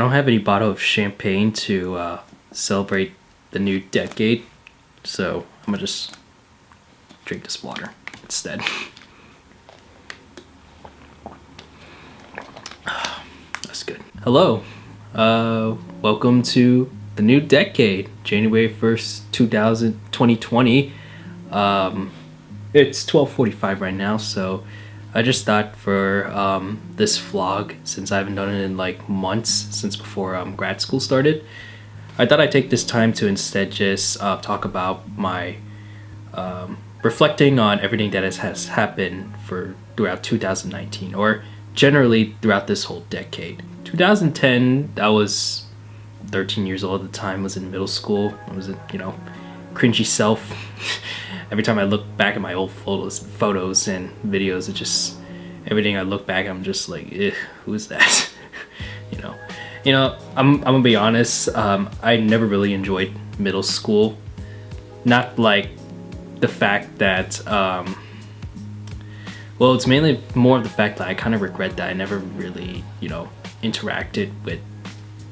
don't have any bottle of champagne to celebrate the new decade, so I'm gonna just drink this water instead. That's good. Hello, welcome to the new decade, January 1st, 2020. It's 12:45 right now, so I just thought for this vlog, since I haven't done it in like months, since before grad school started, I thought I'd take this time to instead just talk about my reflecting on everything that has happened throughout 2019, or generally throughout this whole decade. 2010, I was 13 years old at the time, was in middle school. I was a, cringy self. Every time I look back at my old photos and videos, it just, everything I look back, I'm just like, who's that? I'm gonna be honest. I never really enjoyed middle school. Not like the fact that, well, it's mainly more of the fact that I kind of regret that I never really, interacted with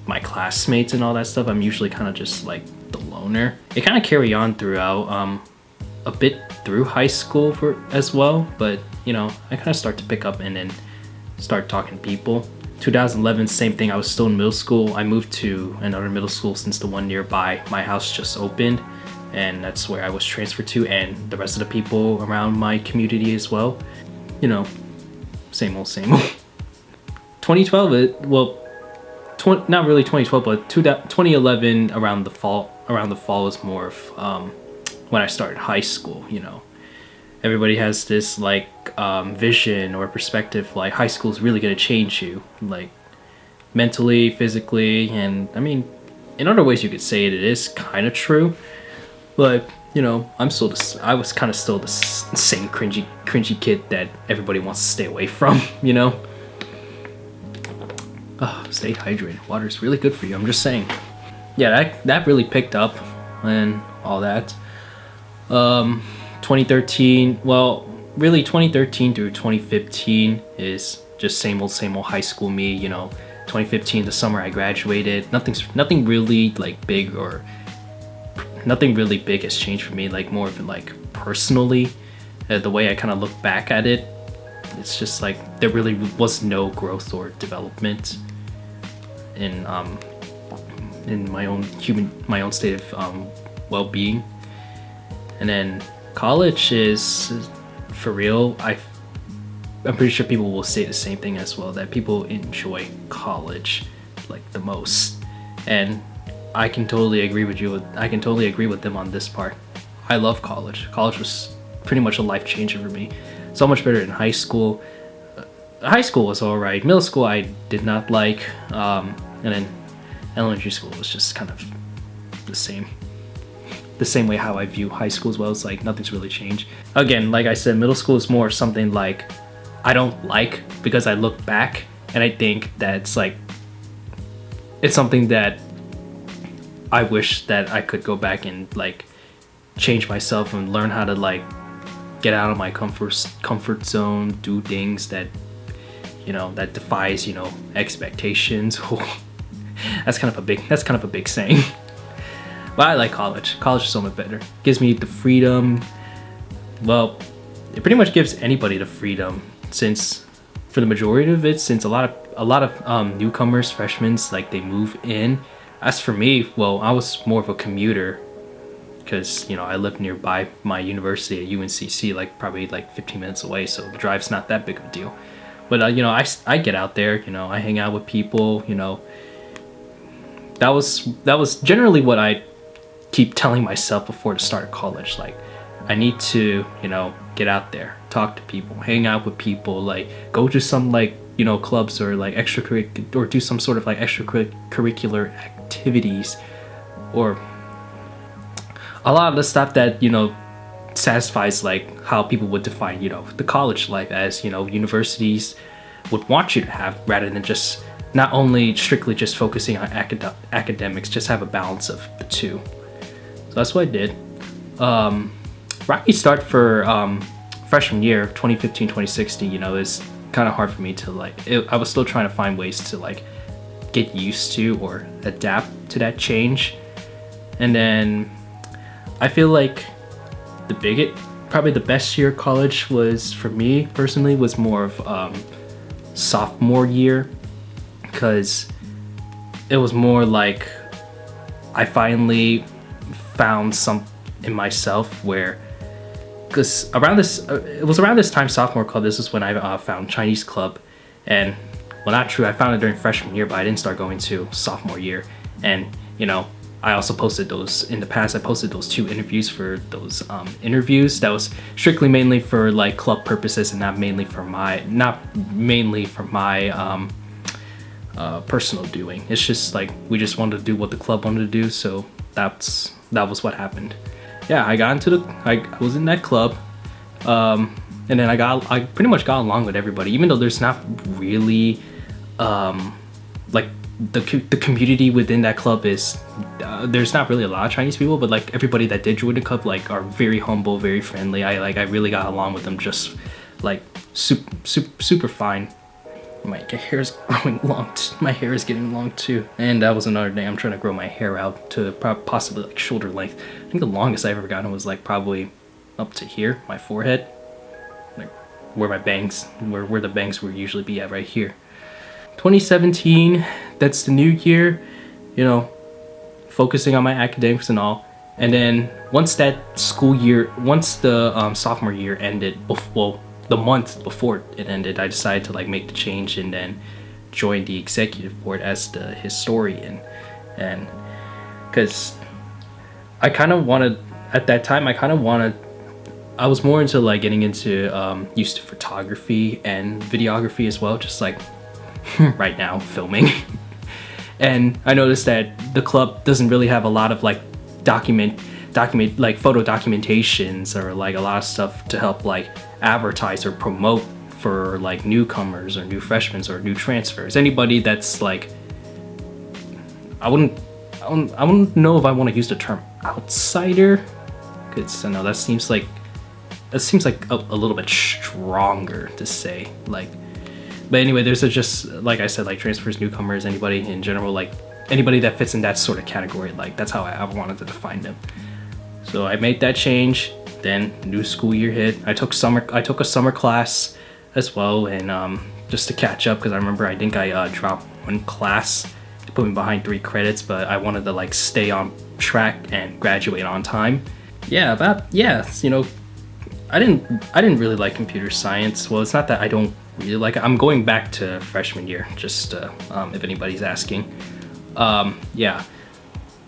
my classmates and all that stuff. I'm usually kind of just like the loner. It kind of carried on throughout, a bit through high school as well, but I kind of start to pick up and then start talking to people. 2011, same thing. I was still in middle school. I moved to another middle school since the one nearby my house just opened, and that's where I was transferred to, and the rest of the people around my community as well. Same old. 2012, not really 2012, but 2011 around the fall was more of when I started high school. Everybody has this like vision or perspective like high school is really going to change you, like mentally, physically, and I mean in other ways you could say it is kind of true, but I was kind of still the same cringy kid that everybody wants to stay away from. Stay hydrated. Water is really good for you, I'm just saying. Yeah, that really picked up and all that. 2013, well, really 2013 through 2015 is just same old high school me. 2015, the summer I graduated, nothing really like big, or nothing really big has changed for me, like more of it like personally. The way I kind of look back at it, it's just like there really was no growth or development in my own state of well-being. And then college is for real. I'm pretty sure people will say the same thing as well, that people enjoy college like the most, and I can totally agree with them on this part. I love college. College was pretty much a life changer for me. So much better than high school. High school was all right. Middle school I did not like, and then elementary school was just kind of the same way how I view high school as well. It's like nothing's really changed. Again, like I said, middle school is more something like I don't like, because I look back and I think that it's something that I wish that I could go back and like change myself and learn how to like get out of my comfort zone, do things that that defies expectations. That's kind of a big saying. But I like college. College is so much better. Gives me the freedom. Well, it pretty much gives anybody the freedom, since for the majority of it, since a lot of newcomers, freshmen, like they move in. As for me, well, I was more of a commuter, because I live nearby my university at UNCC, like probably like 15 minutes away, so the drive's not that big of a deal. But I get out there, I hang out with people. That was generally what I keep telling myself before the start of college. Like, I need to get out there, talk to people, hang out with people, like go to some like clubs, or like or do some sort of like extracurricular activities, or a lot of the stuff that satisfies like how people would define the college life as, universities would want you to have, rather than just not only strictly just focusing on academics, just have a balance of the two. So that's what I did. Rocky start for freshman year, 2015-2016, is kind of hard for me to like. I was still trying to find ways to like get used to or adapt to that change. And then I feel like probably the best year of college was, for me personally, was more of sophomore year, because it was more like I finally found some in myself where, because it was around this time, sophomore club, this is when I found Chinese club. And well, not true, I found it during freshman year, but I didn't start going to sophomore year. And you know, I also posted those in the past. I posted those 2 interviews for those interviews. That was strictly mainly for like club purposes, and not mainly for my personal doing. It's just like we just wanted to do what the club wanted to do, so that was what happened. Yeah, I was in that club, and then I pretty much got along with everybody, even though there's not really like the community within that club is there's not really a lot of Chinese people, but like everybody that did join the club like are very humble, very friendly. I really got along with them, just like super fine. My hair is growing long. My hair is getting long too, and that was another day. I'm trying to grow my hair out to possibly like shoulder length. I think the longest I've ever gotten was like probably up to here, my forehead, like where my bangs, where the bangs would usually be at, right here. 2017, that's the new year, you know, focusing on my academics and all. And then once the sophomore year ended, well, the month before it ended, I decided to like make the change and then join the executive board as the historian. And because I kind of wanted, at that time, I was more into like getting into used to photography and videography as well, just like right now filming. And I noticed that the club doesn't really have a lot of like like photo documentations or like a lot of stuff to help like advertise or promote for like newcomers or new freshmen or new transfers. Anybody that's like, I wouldn't know if I want to use the term outsider, because I know that seems like a little bit stronger to say, like. But anyway, there's just, like I said, like transfers, newcomers, anybody in general, like anybody that fits in that sort of category, like that's how I wanted to define them. So I made that change. Then new school year hit. I took a summer class as well, and just to catch up, because I remember I think I dropped 1 class to put me behind 3 credits, but I wanted to like stay on track and graduate on time. Yeah, you know, I didn't really like computer science. Well, it's not that I don't really like it. I'm going back to freshman year, just if anybody's asking. Yeah,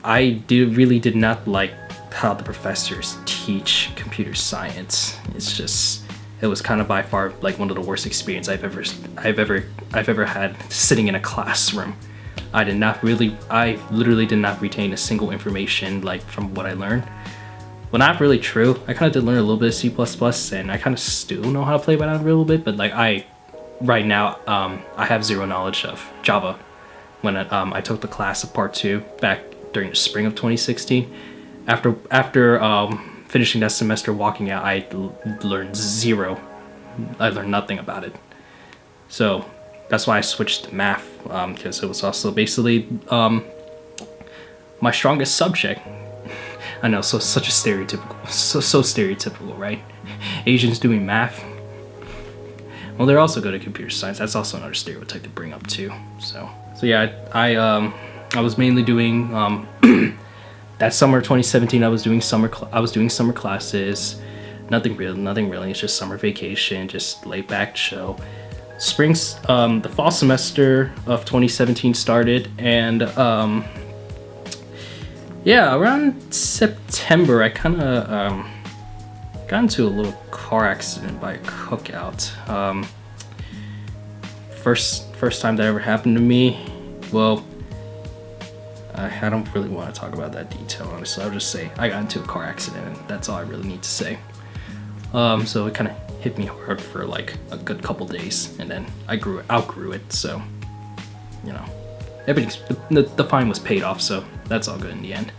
I really did not like how the professors teach computer science. It was kind of by far like one of the worst experience I've ever had sitting in a classroom. I literally did not retain a single information like from what I learned. Well, not really true. I kind of did learn a little bit of C++, and I kind of still know how to play by that a little bit, but like right now, I have 0 knowledge of Java. When I took the class of part 2 back during the spring of 2016, after finishing that semester, walking out, I learned 0. I learned nothing about it. So that's why I switched to math, because it was also basically my strongest subject. I know, such a stereotypical, so stereotypical, right? Asians doing math. Well, they're also good at computer science. That's also another stereotype to bring up too. So yeah, I was mainly doing that summer 2017. I was doing summer classes. Nothing really. It's just summer vacation, just laid back, chill. The fall semester of 2017 started, and yeah, around September, I kind of got into a little car accident by a cookout. First time that ever happened to me. Well, I don't really want to talk about that detail, honestly. I'll just say I got into a car accident, and that's all I really need to say. So it kind of hit me hard for like a good couple days, and then I outgrew it. So, you know, the fine was paid off, so that's all good in the end.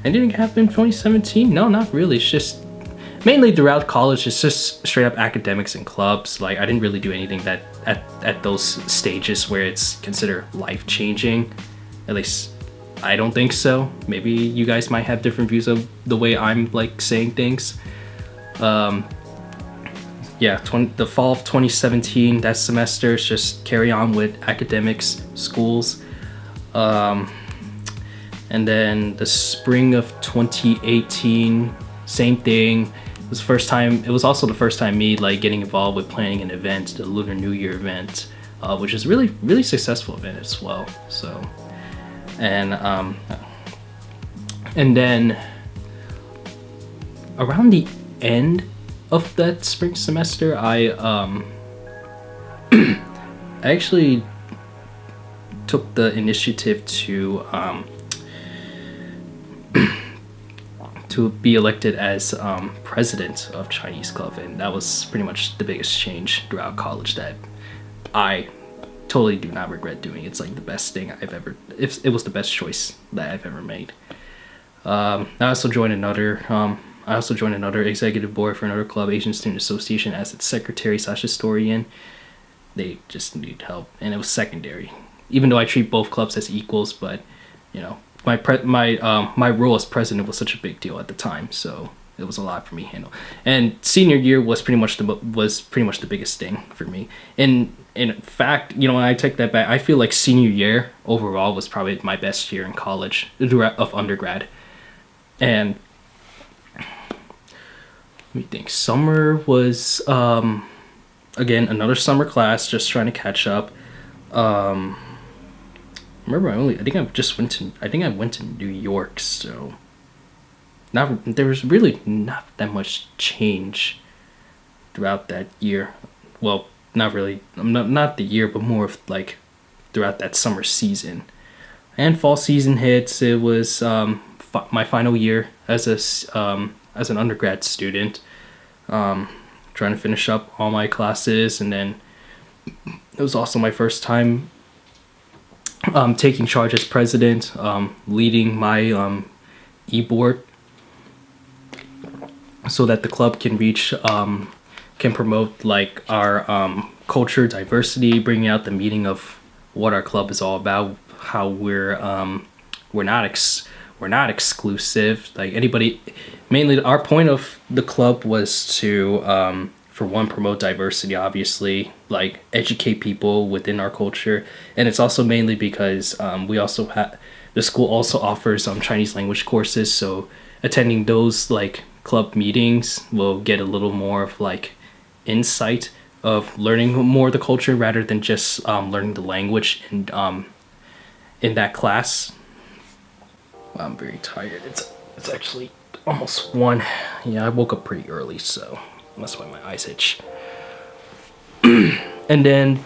Anything happened in 2017? No, not really. It's just mainly throughout college, it's just straight up academics and clubs. Like I didn't really do anything that at those stages where it's considered life-changing. At least I don't think so. Maybe you guys might have different views of the way I'm like saying things. Yeah, the fall of 2017, that semester is just carry on with academics, schools. And then the spring of 2018, same thing. It was also the first time me like getting involved with planning an event, the Lunar New Year event, which is really, really successful event as well. So, and then around the end of that spring semester, I actually took the initiative to be elected as president of Chinese Club, and that was pretty much the biggest change throughout college that I totally do not regret doing. It's like the best thing it was the best choice that I've ever made. I also joined another executive board for another club, Asian Student Association, as its secretary/historian. They just need help, and it was secondary. Even though I treat both clubs as equals, but you know, my role as president was such a big deal at the time, so it was a lot for me to handle. And senior year was pretty much the biggest thing for me. And in fact, you know, when I take that back, I feel like senior year overall was probably my best year in college of undergrad. And let me think. Summer was again another summer class, just trying to catch up. Remember, I think I went to New York, so there was really not that much change throughout that year. Well, not really, not the year, but more of like throughout that summer season. And fall season hits. It was my final year as an undergrad student, trying to finish up all my classes, and then it was also my first time taking charge as president, leading my e-board, so that the club can promote like our culture, diversity, bringing out the meaning of what our club is all about, how we're not exclusive. Like anybody, mainly our point of the club was to for one, promote diversity, obviously, like educate people within our culture. And it's also mainly because the school also offers Chinese language courses, so attending those like club meetings will get a little more of like insight of learning more of the culture rather than just learning the language in that class. Well, I'm very tired. It's actually almost 1. Yeah, I woke up pretty early, so that's why my eyes itch. And then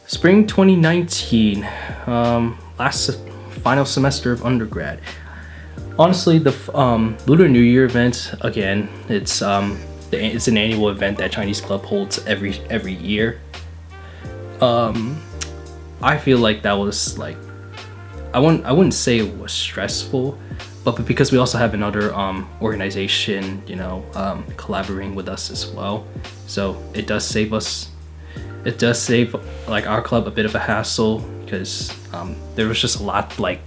spring 2019, final semester of undergrad. Honestly, the Lunar New Year event, again, it's an annual event that Chinese Club holds every year. I feel like that was like, I wouldn't say it was stressful, but because we also have another organization, you know, collaborating with us as well, so it does save like our club a bit of a hassle, because there was just a lot like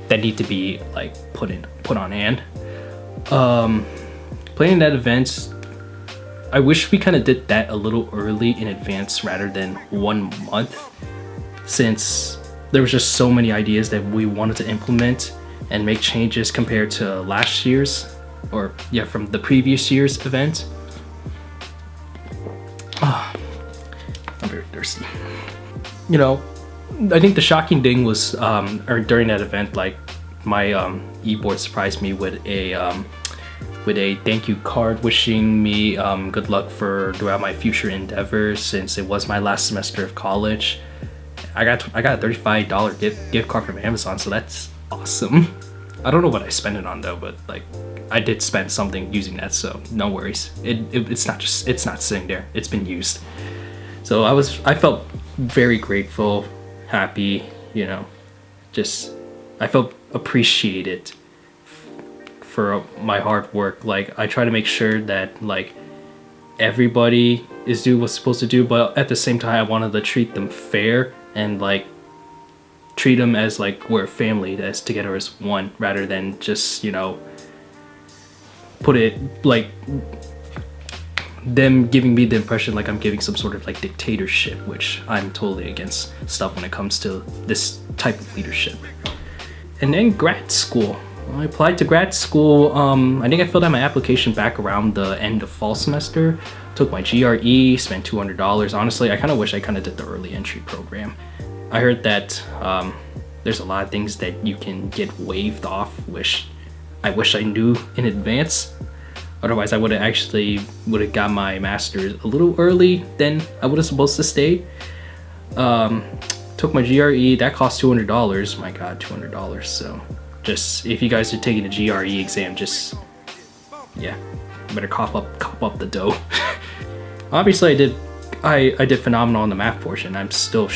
that need to be like put on hand. Planning that event, I wish we kind of did that a little early in advance rather than 1 month, since there was just so many ideas that we wanted to implement and make changes compared to last year's, or yeah, from the previous year's event. I'm very thirsty. You know, I think the shocking thing was, during that event, like my e-board surprised me with a thank you card wishing me good luck throughout my future endeavors, since it was my last semester of college. I got a $35 gift card from Amazon, so that's awesome. I don't know what I spent it on though, but like I did spend something using that, so no worries. It's not sitting there. It's been used. So I felt very grateful, happy, you know, just I felt appreciated for my hard work. Like I try to make sure that like everybody is do what's supposed to do, but at the same time I wanted to treat them fair and like treat them as like we're a family, as together as one, rather than just, you know, put it like them giving me the impression like I'm giving some sort of like dictatorship, which I'm totally against stuff when it comes to this type of leadership. And then grad school. I applied to grad school. I think I filled out my application back around the end of fall semester. Took my GRE, spent $200. Honestly, I kind of wish I kind of did the early entry program. I heard that there's a lot of things that you can get waived off, which I wish I knew in advance. Otherwise, I would have got my master's a little early than I would have supposed to stay. Took my GRE, that cost $200. My God, $200. So just, if you guys are taking a GRE exam, just, yeah, better cough up the dough. Obviously, I did phenomenal in the math portion. I'm still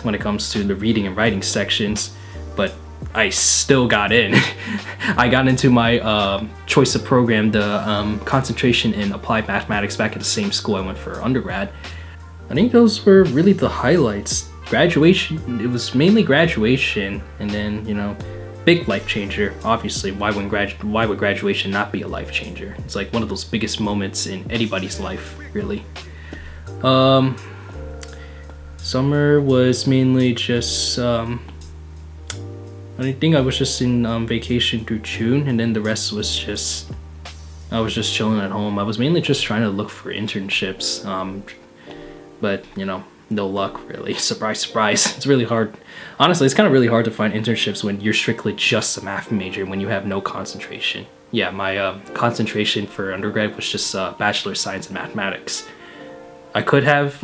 when it comes to the reading and writing sections, but I still got in. I got into my choice of program, the concentration in applied mathematics, back at the same school I went for undergrad. I think those were really the highlights. Graduation, it was mainly graduation, and then, you know, big life changer. Obviously, why would graduation not be a life changer? It's like one of those biggest moments in anybody's life, really. Summer was mainly just I think I was just in vacation through June, and then the rest was just I was just chilling at home. I was mainly just trying to look for internships, but you know, no luck really. Surprise, surprise. It's really hard. Honestly, it's kind of really hard to find internships when you're strictly just a math major, when you have no concentration. Yeah, my concentration for undergrad was just Bachelor of Science in Mathematics. I could have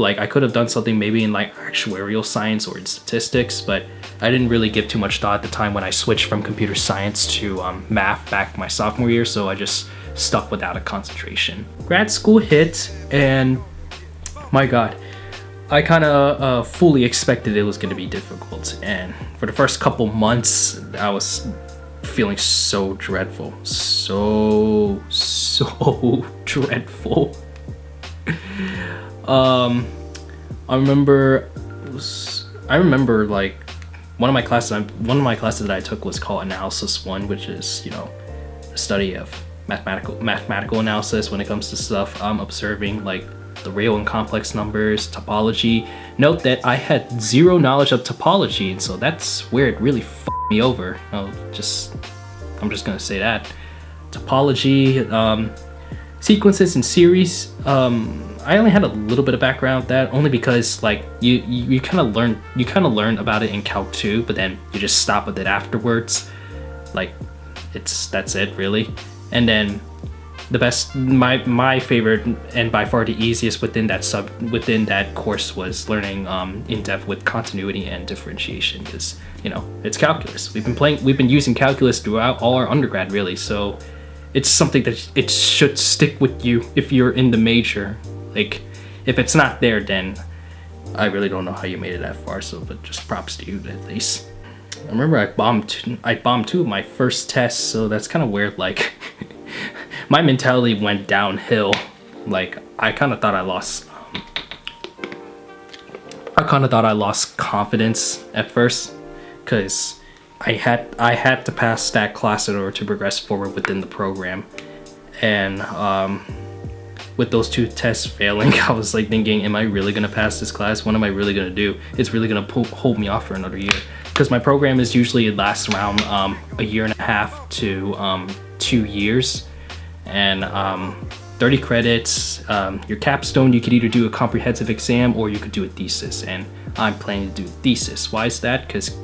done something maybe in like actuarial science or in statistics, but I didn't really give too much thought at the time when I switched from computer science to math back my sophomore year, so I just stuck without a concentration. Grad school hit, and my God, I kind of fully expected it was going to be difficult, and for the first couple months I was feeling so dreadful, so dreadful. I remember like one of my classes that I took was called Analysis 1, which is, you know, the study of mathematical analysis when it comes to stuff observing like the real and complex numbers, topology. Note that I had zero knowledge of topology, and so that's where it really fucked me over. I'm just gonna say that. Topology, sequences and series. I only had a little bit of background with that, only because like you kind of learn about it in Calc 2, but then you just stop with it afterwards. Like that's it really. And then my favorite and by far the easiest within that course was learning in depth with continuity and differentiation, because you know, it's calculus. We've been using calculus throughout all our undergrad really, so it's something that it should stick with you if you're in the major. Like, if it's not there, then I really don't know how you made it that far, so but just props to you at least. I remember I bombed two of my first tests, so that's kind of weird. Like, my mentality went downhill. Like, I kind of thought I lost confidence at first, because I had to pass that class in order to progress forward within the program, and with those two tests failing, I was like thinking, am I really gonna pass this class? What am I really gonna do? It's really gonna hold me off for another year, because my program is usually, it lasts around a year and a half to 2 years, and 30 credits. Your capstone, you could either do a comprehensive exam or you could do a thesis, and I'm planning to do a thesis. Why is that? Because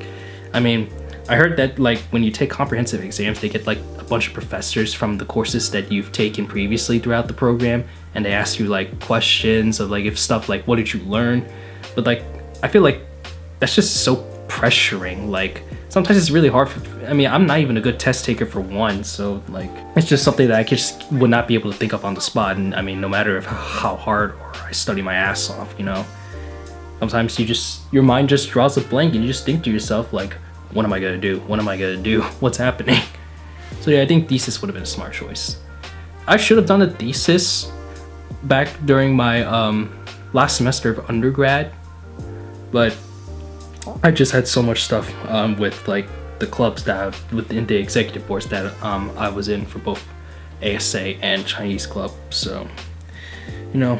I mean, I heard that like when you take comprehensive exams, they get like a bunch of professors from the courses that you've taken previously throughout the program, and they ask you like questions of like, if stuff like, what did you learn? But like, I feel like that's just so pressuring. Like, sometimes it's really hard I mean, I'm not even a good test taker for one, so like, it's just something that I just would not be able to think of on the spot. And I mean, no matter how hard or I study my ass off, you know, sometimes your mind just draws a blank and you just think to yourself like, what am I gonna do? What am I gonna do? What's happening? So yeah, I think thesis would have been a smart choice. I should have done a thesis back during my last semester of undergrad, but I just had so much stuff with like the clubs that within the executive boards that I was in for both ASA and Chinese club. So, you know,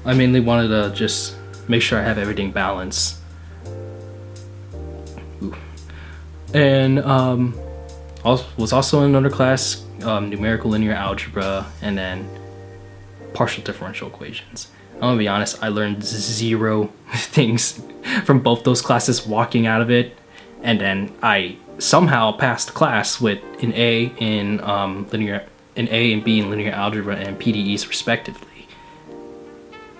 I mainly wanted to just make sure I have everything balanced. Ooh. And was also in another class, numerical linear algebra, and then partial differential equations. I'm gonna be honest, I learned 0 things from both those classes walking out of it, and then I somehow passed class with an A in an A and B in linear algebra and PDEs respectively.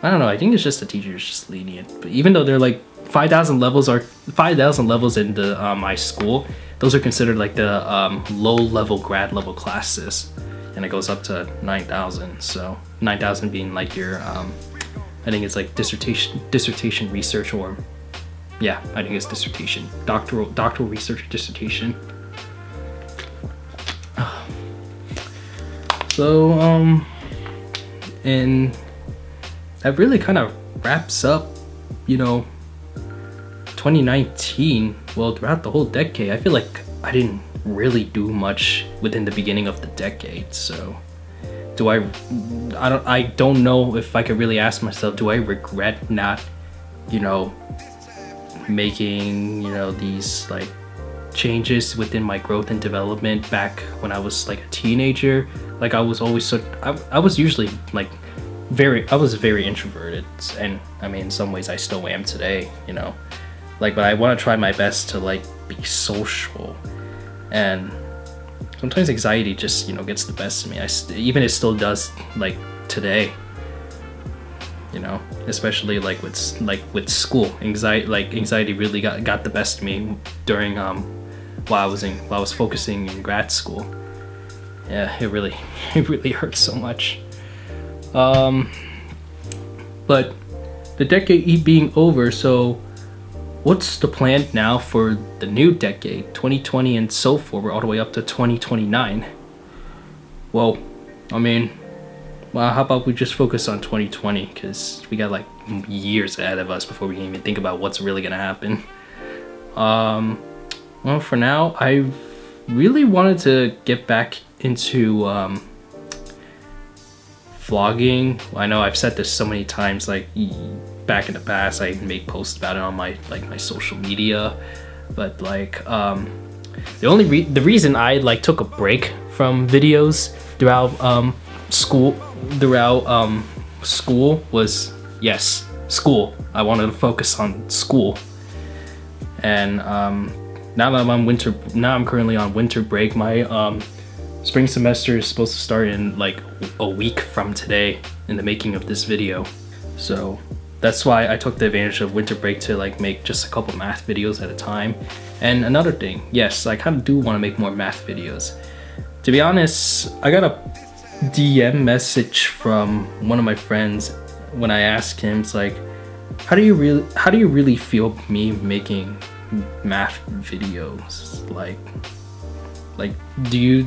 I don't know, I think it's just the teacher is just lenient. But even though they're like 5,000 levels in the my school, those are considered like the low level grad level classes, and it goes up to 9,000. So 9,000 being like your I think it's like dissertation research, or yeah, I think it's dissertation, doctoral research dissertation. So and that really kind of wraps up, you know, 2019. Well, throughout the whole decade, I feel like I didn't really do much within the beginning of the decade. So I don't know if I could really ask myself, do I regret not, you know, making, you know, these like changes within my growth and development back when I was like a teenager? Like I was always I was usually like I was very introverted, and I mean in some ways I still am today, you know, like, but I want to try my best to like be social, and sometimes anxiety just, you know, gets the best of me. Even it still does, like today, you know, especially like with school. Anxiety really got the best of me during while I was focusing in grad school. Yeah, it really hurts so much. But the decade being over, so what's the plan now for the new decade, 2020 and so forward, all the way up to 2029? Well, I mean, how about we just focus on 2020, because we got like years ahead of us before we can even think about what's really gonna happen. Well, for now, I really wanted to get back into vlogging. I know I've said this so many times, like back in the past, I made posts about it on my social media, but like the reason I like took a break from videos throughout school was, yes, school. I wanted to focus on school, and now I'm currently on winter break. My spring semester is supposed to start in like a week from today, in the making of this video. So that's why I took the advantage of winter break to like make just a couple math videos at a time. And another thing, yes, I kind of do want to make more math videos. To be honest, I got a DM message from one of my friends when I asked him, it's like, how do you really feel me making math videos? Like do you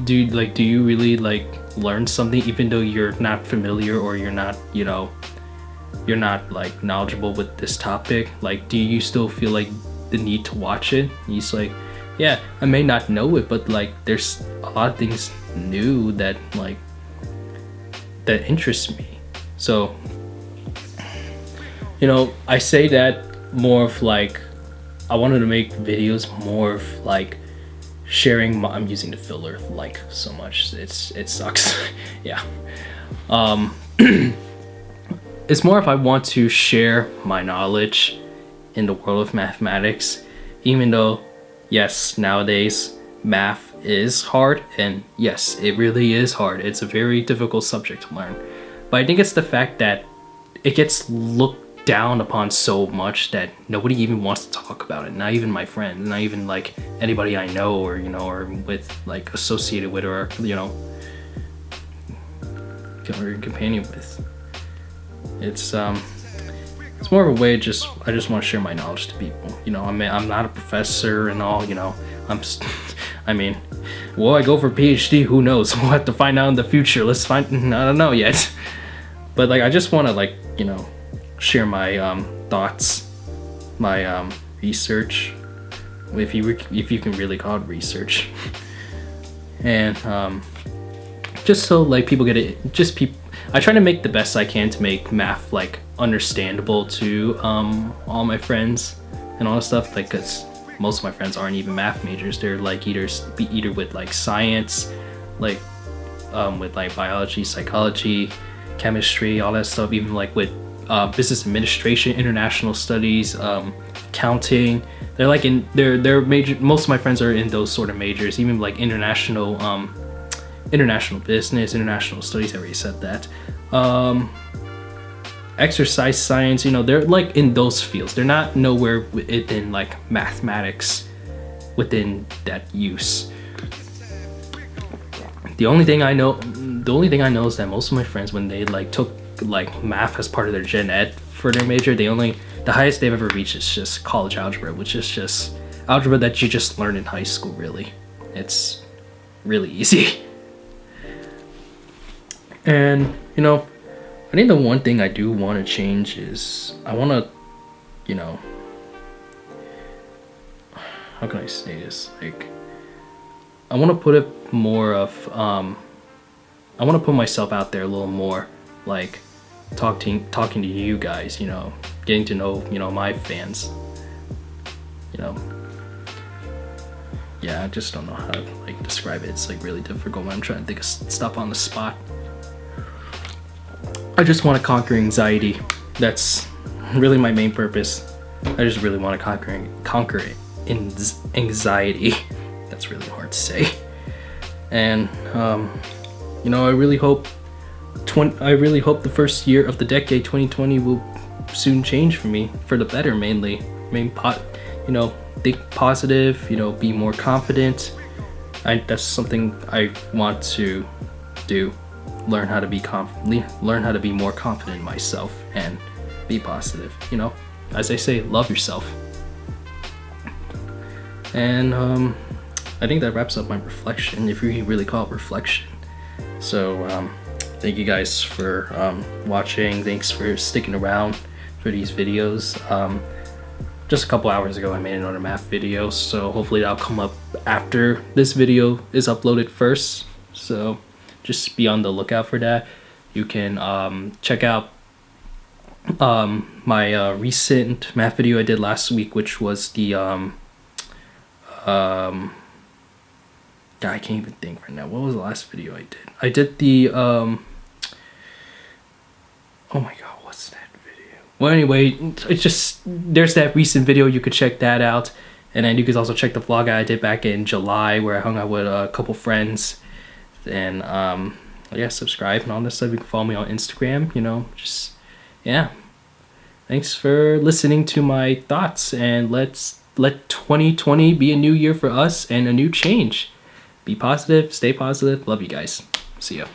really like learn something even though you're not familiar, or you're not, you know, you're not like knowledgeable with this topic? Like, do you still feel like the need to watch it? And he's like, yeah, I may not know it, but like there's a lot of things new that like that interest me. So, you know, I say that more of like I wanted to make videos more of like sharing I'm using the filler like so much, it sucks. Yeah, it's more if I want to share my knowledge in the world of mathematics, even though yes, nowadays math is hard, and yes, it really is hard. It's a very difficult subject to learn, but I think it's the fact that it gets looked down upon so much that nobody even wants to talk about it. Not even my friends, not even like anybody I know, or you know, or with like associated with, or you know, or companion with. It's more of a way I just want to share my knowledge to people. You know, I'm not a professor and all, you know. I mean, will I go for a PhD? Who knows? We'll have to find out in the future. I don't know yet. But like, I just want to like you know, share my thoughts, my research, if you can really call it research, and just so like people get it. I try to make the best I can to make math like understandable to all my friends and all that stuff, like, because most of my friends aren't even math majors. They're like either with like science, like with like biology, psychology, chemistry, all that stuff, even like with business administration, international studies, accounting. They're like in their major. Most of my friends are in those sort of majors, even like international business, international studies. I already said that. Exercise science, you know, they're like in those fields. They're not nowhere within like mathematics within that use. The only thing I know is that most of my friends, when they like took like math as part of their gen ed for their major, the highest they've ever reached is just college algebra, which is just algebra that you just learn in high school. Really, it's really easy. And you know, I think the one thing I do want to change is I want to, you know, how can I say this? Like, I want to put it more of, I want to put myself out there a little more, like talking to you guys, you know, getting to know, you know, my fans, you know. Yeah, I just don't know how to like describe it. It's like really difficult when I'm trying to think of stuff on the spot. I just want to conquer anxiety. That's really my main purpose. I just really want to conquer anxiety. That's really hard to say. And you know, I really hope the first year of the decade, 2020, will soon change for me, for the better mainly. You know, think positive. You know, be more confident. That's something I want to do. Learn how to be more confident in myself and be positive. You know, as I say, love yourself. And I think that wraps up my reflection, if you can really call it reflection. So thank you guys for watching. Thanks for sticking around for these videos. Just a couple hours ago I made another math video, so hopefully that'll come up after this video is uploaded first. So just be on the lookout for that. You can check out my recent math video I did last week, which was the God, I can't even think right now. What was the last video I did? I did the oh my god, what's that video? Well, anyway, it's just, there's that recent video. You could check that out. And then you could also check the vlog I did back in July, where I hung out with a couple friends. And yeah, subscribe and all this stuff. You can follow me on Instagram, you know, just, yeah. Thanks for listening to my thoughts, and let's let 2020 be a new year for us and a new change. Be positive, stay positive. Love you guys. See ya.